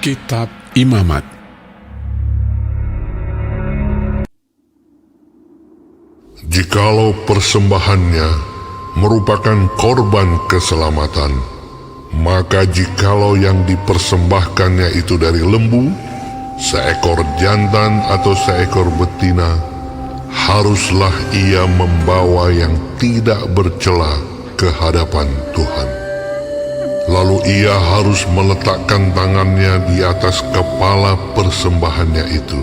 Kitab Imamat. Jikalau persembahannya merupakan korban keselamatan, maka jikalau yang dipersembahkannya itu dari lembu, seekor jantan atau seekor betina, haruslah ia membawa yang tidak bercela ke hadapan Tuhan. Lalu ia harus meletakkan tangannya di atas kepala persembahannya itu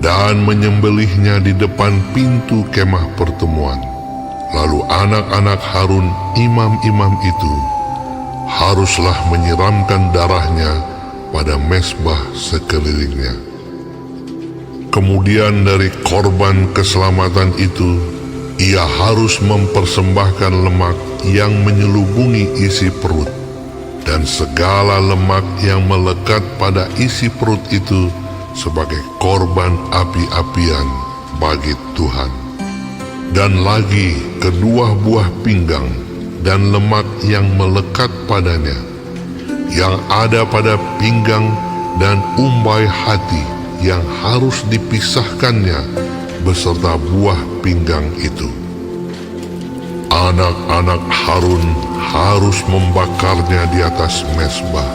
dan menyembelihnya di depan pintu kemah pertemuan. Lalu anak-anak Harun, imam-imam itu, haruslah menyiramkan darahnya pada mezbah sekelilingnya. Kemudian dari korban keselamatan itu, ia harus mempersembahkan lemak yang menyelubungi isi perut, dan segala lemak yang melekat pada isi perut itu sebagai korban api-apian bagi Tuhan. Dan lagi kedua buah pinggang dan lemak yang melekat padanya, yang ada pada pinggang dan umbai hati yang harus dipisahkannya beserta buah pinggang itu. Anak-anak Harun harus membakarnya di atas mezbah,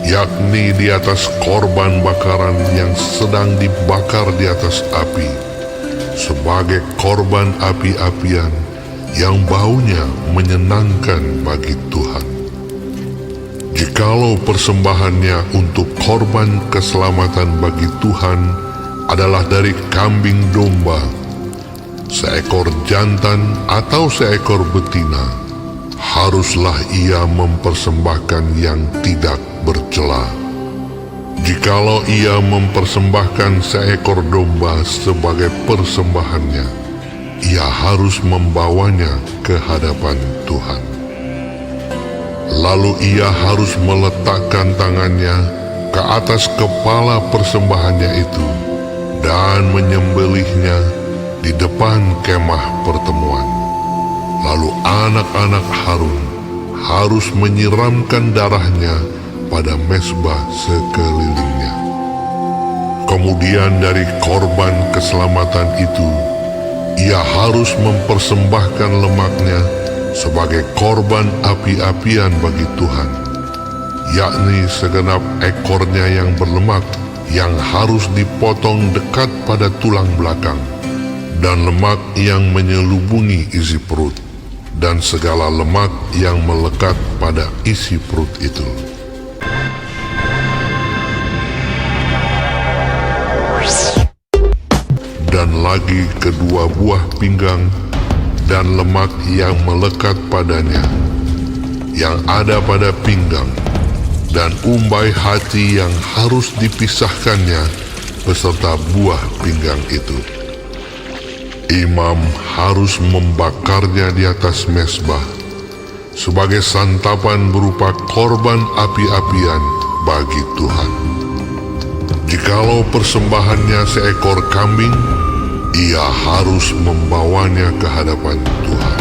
yakni di atas korban bakaran yang sedang dibakar di atas api, sebagai korban api-apian yang baunya menyenangkan bagi Tuhan. Jikalau persembahannya untuk korban keselamatan bagi Tuhan adalah dari kambing domba, seekor jantan atau seekor betina, haruslah ia mempersembahkan yang tidak bercela. Jikalau ia mempersembahkan seekor domba sebagai persembahannya, ia harus membawanya ke hadapan Tuhan. Lalu ia harus meletakkan tangannya ke atas kepala persembahannya itu dan menyembelihnya di depan kemah pertemuan. Lalu anak-anak Harun harus menyiramkan darahnya pada mezbah sekelilingnya. Kemudian dari korban keselamatan itu, ia harus mempersembahkan lemaknya sebagai korban api-apian bagi Tuhan, yakni segenap ekornya yang berlemak yang harus dipotong dekat pada tulang belakang, dan lemak yang menyelubungi isi perut, dan segala lemak yang melekat pada isi perut itu. Dan lagi kedua buah pinggang dan lemak yang melekat padanya, yang ada pada pinggang, dan umbai hati yang harus dipisahkannya beserta buah pinggang itu. Imam harus membakarnya di atas mezbah sebagai santapan berupa korban api-apian bagi Tuhan. Jikalau persembahannya seekor kambing, ia harus membawanya ke hadapan Tuhan.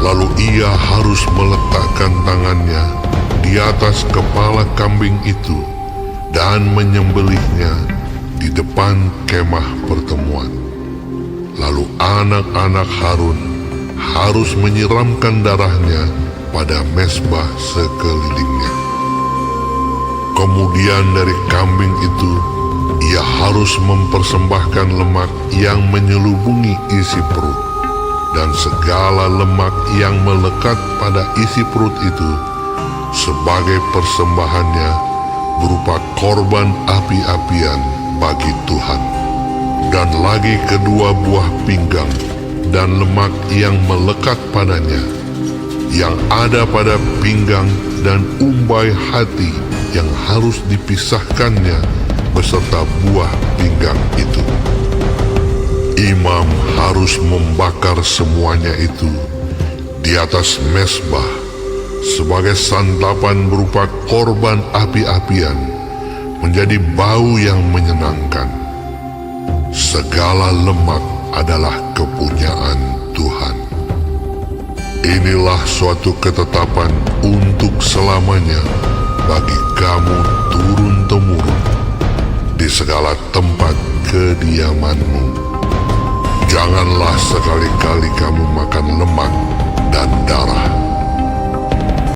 Lalu ia harus meletakkan tangannya di atas kepala kambing itu dan menyembelihnya di depan kemah pertemuan. Lalu anak-anak Harun harus menyiramkan darahnya pada mezbah sekelilingnya. Kemudian dari kambing itu, ia harus mempersembahkan lemak yang menyelubungi isi perut, dan segala lemak yang melekat pada isi perut itu sebagai persembahannya berupa korban api-apian bagi Tuhan. Dan lagi kedua buah pinggang dan lemak yang melekat padanya, yang ada pada pinggang dan umbai hati yang harus dipisahkannya beserta buah pinggang itu. imam harus membakar semuanya itu di atas mezbah sebagai santapan berupa korban api-apian, menjadi bau yang menyenangkan. Segala lemak adalah kepunyaan Tuhan. Inilah suatu ketetapan untuk selamanya bagi kamu turun-temurun di segala tempat kediamanmu. Janganlah sekali-kali kamu makan lemak dan darah.